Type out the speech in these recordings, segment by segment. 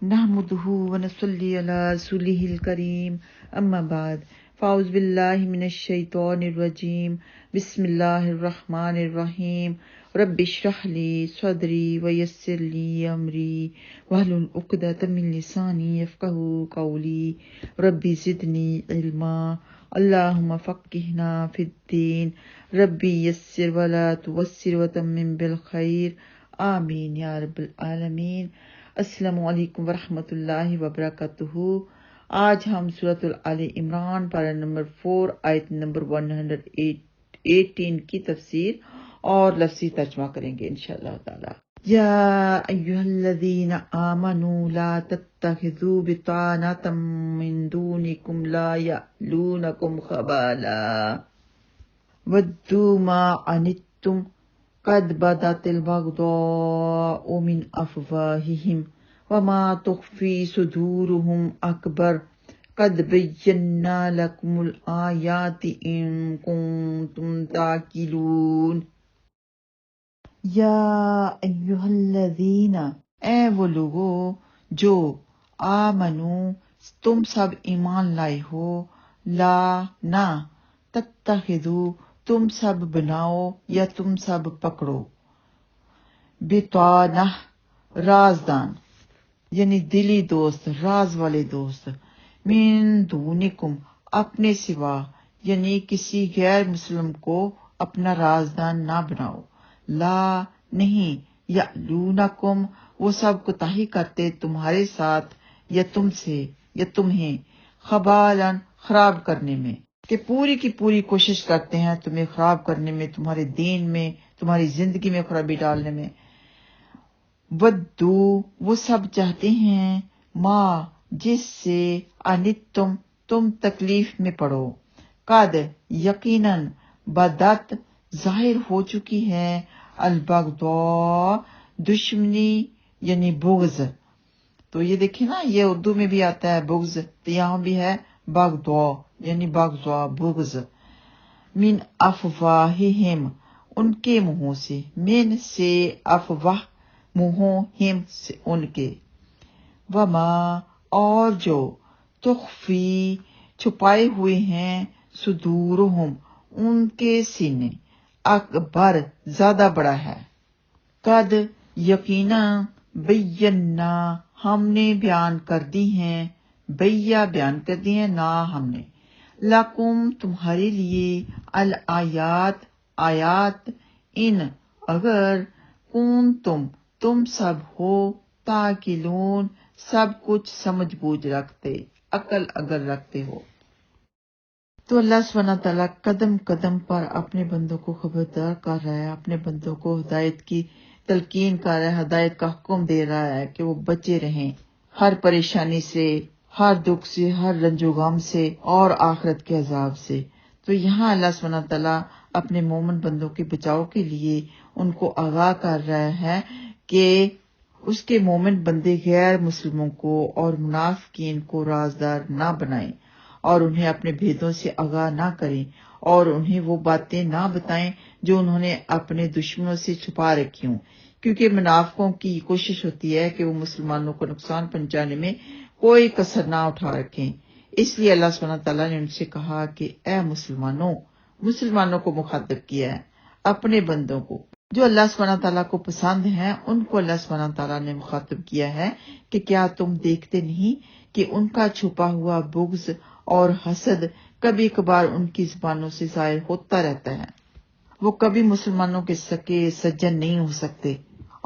نحمده ونصلي على رسوله الكريم اما بعد فاعوذ باللہ من الشیطان الرجیم بسم اللہ الرحمن الرحیم رب اشرح لی صدری ویسر لی امری واحلل عقدۃ من لسانی یفقہوا قولی رب زدنی علما اللہم فقہنا فی الدین ربی یسر ولا تعسر وتمم بالخیر آمین یا رب العالمین۔ السلام علیکم ورحمۃ اللہ وبرکاتہ۔ آج ہم سورۃ آل عمران پارہ نمبر 4 آیت نمبر 118 کی تفسیر اور لفظی ترجمہ کریں گے انشاءاللہ تعالی۔ یا ایھا الذین آمنوا لا تتخذوا بطانة من دونکم لا یألونکم خبالا ودوا ما عنتم قد بدت البغضاء من أفواههم وما تخفي صدورهم أكبر قد بينا لكم الآيات إن كنتم تعقلون۔ یا ایھا الذین، اے وہ لوگو جو آمنو تم سب ایمان لائے ہو، لا نہ، تتخذو تم سب بناؤ یا تم سب پکڑو، بطانہ رازدان یعنی دلی دوست، راز والے دوست، من دونکم اپنے سوا یعنی کسی غیر مسلم کو اپنا رازدان نہ بناؤ، لا نہیں، یعلونکم وہ سب کوتاہی کرتے تمہارے ساتھ یا تم سے یا تمہیں، خبالن خراب کرنے میں، کہ پوری کی پوری کوشش کرتے ہیں تمہیں خراب کرنے میں، تمہارے دین میں، تمہاری زندگی میں خرابی ڈالنے میں۔ ودو وہ سب چاہتے ہیں، ماں جس سے انتم تم تکلیف میں پڑو، قد یقیناً بدت ظاہر ہو چکی ہے، البغضاء دشمنی یعنی بغض۔ تو یہ دیکھیں نا، یہ اردو میں بھی آتا ہے بغض، تو یہاں بھی ہے بغضاء یعنی بغضاء بغض، من افواہہم ان کے منہوں سے، من سے افواہ منہوں، ہم سے ان کے، وما اور جو، تخفی چھپائے ہوئے ہیں، صدورہم ان کے سینے، اکبر زیادہ بڑا ہے، قد یقیناً بینا ہم نے بیان کر دی ہیں، بیان کر دی ہیں نا ہم نے، لکم تمہارے لیے، الآیات آیات، ان اگر، تم سب ہو، تعقلون سب کچھ سمجھ بوجھ رکھتے، عقل اگر رکھتے ہو۔ تو اللہ سبحانہ تعالیٰ قدم قدم پر اپنے بندوں کو خبردار کر رہا ہے، اپنے بندوں کو ہدایت کی تلقین کر رہا ہے، ہدایت کا حکم دے رہا ہے کہ وہ بچے رہیں ہر پریشانی سے، ہر دکھ سے، ہر رنج و غم سے اور آخرت کے عذاب سے۔ تو یہاں اللہ سبحانہ تعالیٰ اپنے مومن بندوں کے بچاؤ کے لیے ان کو آگاہ کر رہا ہے کہ اس کے مومن بندے غیر مسلموں کو اور منافقین کو رازدار نہ بنائیں اور انہیں اپنے بھیدوں سے آگاہ نہ کریں اور انہیں وہ باتیں نہ بتائیں جو انہوں نے اپنے دشمنوں سے چھپا رکھی ہوں، کیونکہ منافقوں کی کوشش ہوتی ہے کہ وہ مسلمانوں کو نقصان پہنچانے میں کوئی کسر نہ اٹھا رکھیں۔ اس لیے اللہ سبحانہ تعالیٰ نے ان سے کہا کہ اے مسلمانوں کو مخاطب کیا ہے، اپنے بندوں کو جو اللہ سبحانہ تعالیٰ کو پسند ہیں، ان کو اللہ سبحانہ تعالیٰ نے مخاطب کیا ہے کہ کیا تم دیکھتے نہیں کہ ان کا چھپا ہوا بغض اور حسد کبھی کبھار ان کی زبانوں سے ظاہر ہوتا رہتا ہے، وہ کبھی مسلمانوں کے سکے سجن نہیں ہو سکتے۔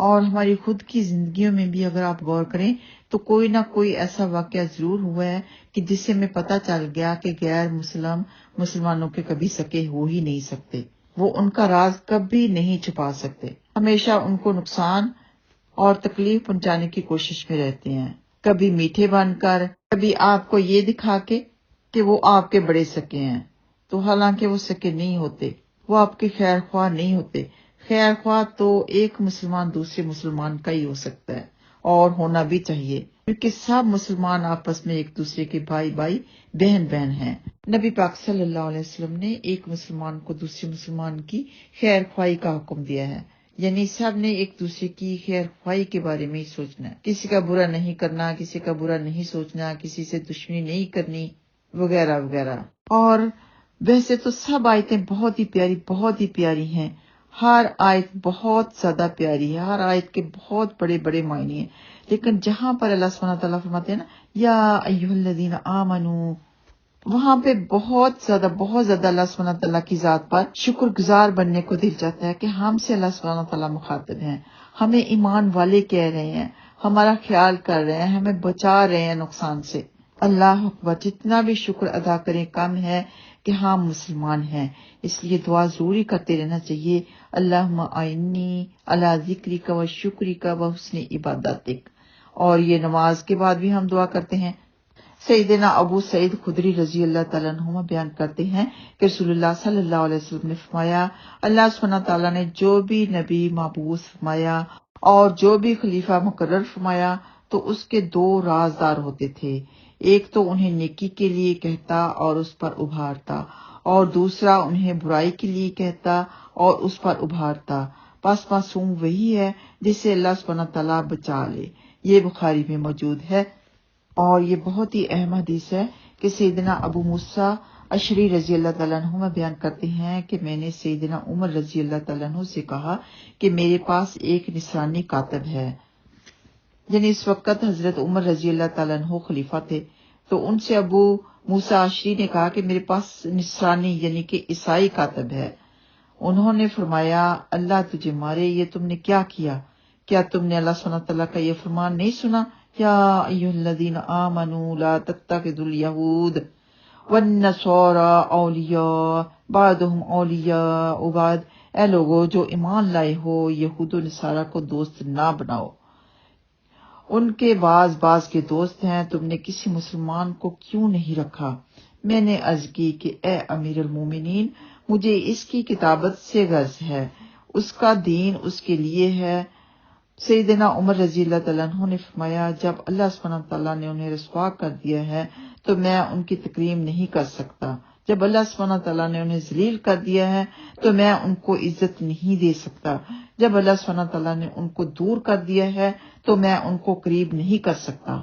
اور ہماری خود کی زندگیوں میں بھی اگر آپ غور کریں تو کوئی نہ کوئی ایسا واقعہ ضرور ہوا ہے کہ جس سے ہمیں پتہ چل گیا کہ غیر مسلمانوں کے کبھی سکے ہو ہی نہیں سکتے، وہ ان کا راز کبھی نہیں چھپا سکتے، ہمیشہ ان کو نقصان اور تکلیف پہنچانے کی کوشش میں رہتے ہیں، کبھی میٹھے بن کر، کبھی آپ کو یہ دکھا کے کہ وہ آپ کے بڑے سکے ہیں، تو حالانکہ وہ سکے نہیں ہوتے، وہ آپ کے خیر خواہ نہیں ہوتے۔ خیر خواہ تو ایک مسلمان دوسرے مسلمان کا ہی ہو سکتا ہے اور ہونا بھی چاہیے، کیونکہ سب مسلمان آپس میں ایک دوسرے کے بھائی بہن ہیں۔ نبی پاک صلی اللہ علیہ وسلم نے ایک مسلمان کو دوسرے مسلمان کی خیر خواہی کا حکم دیا ہے، یعنی سب نے ایک دوسرے کی خیر خواہی کے بارے میں ہی سوچنا ہے، کسی کا برا نہیں کرنا، کسی کا برا نہیں سوچنا، کسی سے دشمنی نہیں کرنی وغیرہ وغیرہ۔ اور ویسے تو سب آیتیں بہت ہی پیاری ہیں، ہر آیت بہت زیادہ پیاری ہے، ہر آیت کے بہت بڑے بڑے معنی ہیں، لیکن جہاں پر اللہ سبحانہ تعالیٰ فرماتے ہیں نا یا ایھا الذین آمنو، وہاں پہ بہت زیادہ اللہ سبحانہ تعالیٰ کی ذات پر شکر گزار بننے کو دل چاہتا ہے کہ ہم سے اللہ سبحانہ تعالیٰ مخاطب ہیں، ہمیں ایمان والے کہہ رہے ہیں، ہمارا خیال کر رہے ہیں، ہمیں بچا رہے ہیں نقصان سے۔ اللہ اکبر، جتنا بھی شکر ادا کریں کم ہے کہ ہم مسلمان ہیں، اس لیے دعا ضروری کرتے رہنا چاہیے، اللہم اعنی علی ذکرک و شکرک و حسن عبادتک۔ اور یہ نماز کے بعد بھی ہم دعا کرتے ہیں۔ سیدنا ابو سعید خدری رضی اللہ تعالیٰ عنہ بیان کرتے ہیں کہ رسول اللہ صلی اللہ علیہ وسلم نے فرمایا، اللہ سبحانہ تعالیٰ نے جو بھی نبی مبعوث فرمایا اور جو بھی خلیفہ مقرر فرمایا تو اس کے دو رازدار ہوتے تھے، ایک تو انہیں نیکی کے لیے کہتا اور اس پر ابھارتا، اور دوسرا انہیں برائی کے لیے کہتا اور اس پر ابھارتا، پس معصوم وہی ہے جسے اللہ سبحانہ تعالیٰ بچا لے۔ یہ بخاری میں موجود ہے۔ اور یہ بہت ہی اہم حدیث ہے کہ سیدنا ابو موسیٰ اشعری رضی اللہ تعالیٰ عنہ بیان کرتے ہیں کہ میں نے سیدنا عمر رضی اللہ تعالیٰ عنہ سے کہا کہ میرے پاس ایک نصرانی کاتب ہے، یعنی اس وقت حضرت عمر رضی اللہ تعالیٰ عنہ خلیفہ تھے، تو ان سے ابو موسیٰ اشعری نے کہا کہ میرے پاس نصرانی یعنی کہ عیسائی کاتب ہے۔ انہوں نے فرمایا اللہ تجھے مارے، یہ تم نے کیا کیا؟ کیا تم نے اللہ سبحانہ تعالیٰ کا یہ فرمان نہیں سنا، یا ایھا الذین آمنوا لا تتخذوا الیہود والنصارى اولیاء بعضهم اولیاء بعض، اے لوگو جو ایمان لائے ہو یہود و نصارہ کو دوست نہ بناؤ، ان کے بعض کے دوست ہیں، تم نے کسی مسلمان کو کیوں نہیں رکھا؟ میں نے عرض کی کہ اے امیر المومنین، مجھے اس کی کتابت سے غرض ہے، اس کا دین اس کے لیے ہے۔ سیدنا عمر رضی اللہ تعالیٰ عنہ نے فرمایا جب اللہ سبحانہ تعالیٰ نے انہیں رسوا کر دیا ہے تو میں ان کی تکریم نہیں کر سکتا، جب اللہ سبحانہ تعالیٰ نے انہیں ذلیل کر دیا ہے تو میں ان کو عزت نہیں دے سکتا، جب اللہ سبحانہ تعالیٰ نے ان کو دور کر دیا ہے تو میں ان کو قریب نہیں کر سکتا۔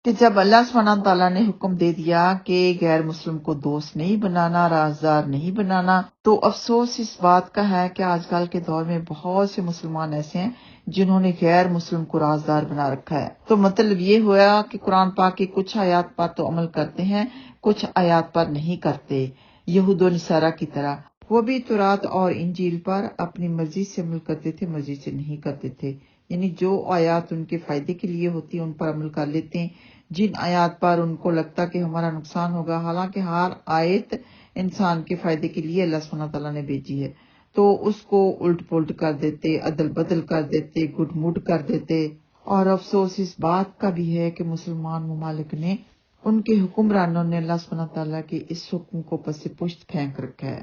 کہ جب اللہ سبحانہ تعالیٰ نے حکم دے دیا کہ غیر مسلم کو دوست نہیں بنانا، رازدار نہیں بنانا، تو افسوس اس بات کا ہے کہ آج کل کے دور میں بہت سے مسلمان ایسے ہیں جنہوں نے غیر مسلم کو رازدار بنا رکھا ہے۔ تو مطلب یہ ہوا کہ قرآن پاک کی کچھ آیات پر تو عمل کرتے ہیں، کچھ آیات پر نہیں کرتے، یہود و نصارہ کی طرح۔ وہ بھی تورات اور انجیل پر اپنی مرضی سے عمل کرتے تھے، مرضی سے نہیں کرتے تھے، یعنی جو آیات ان کے فائدے کے لیے ہوتی ہیں ان پر عمل کر لیتے ہیں، جن آیات پر ان کو لگتا کہ ہمارا نقصان ہوگا، حالانکہ ہر آیت انسان کے فائدے کے لیے اللہ سبحانہ تعالیٰ نے بھیجی ہے، تو اس کو الٹ پلٹ کر دیتے، عدل بدل کر دیتے، گڈ مڈ کر دیتے۔ اور افسوس اس بات کا بھی ہے کہ مسلمان ممالک نے، ان کے حکمرانوں نے اللہ سبحانہ تعالیٰ کے اس حکم کو پس پشت پھینک رکھا ہے،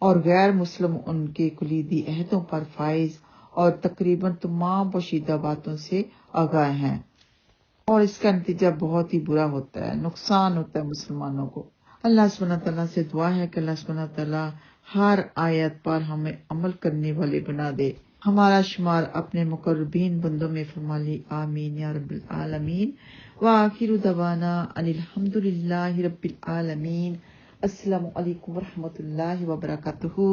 اور غیر مسلم ان کے کلیدی عہدوں پر فائز اور تقریباً تمام پوشیدہ باتوں سے آگاہ ہیں، اور اس کا نتیجہ بہت ہی برا ہوتا ہے، نقصان ہوتا ہے مسلمانوں کو۔ اللہ سبحانہ تعالیٰ سے دعا ہے کہ اللہ سبحانہ تعالیٰ ہر آیت پر ہمیں عمل کرنے والے بنا دے، ہمارا شمار اپنے مقربین بندوں میں فرما لے، آمین یا رب العالمین۔ وآخر دعوانا ان الحمد للہ رب العالمین۔ السلام علیکم ورحمۃ اللہ وبرکاتہ۔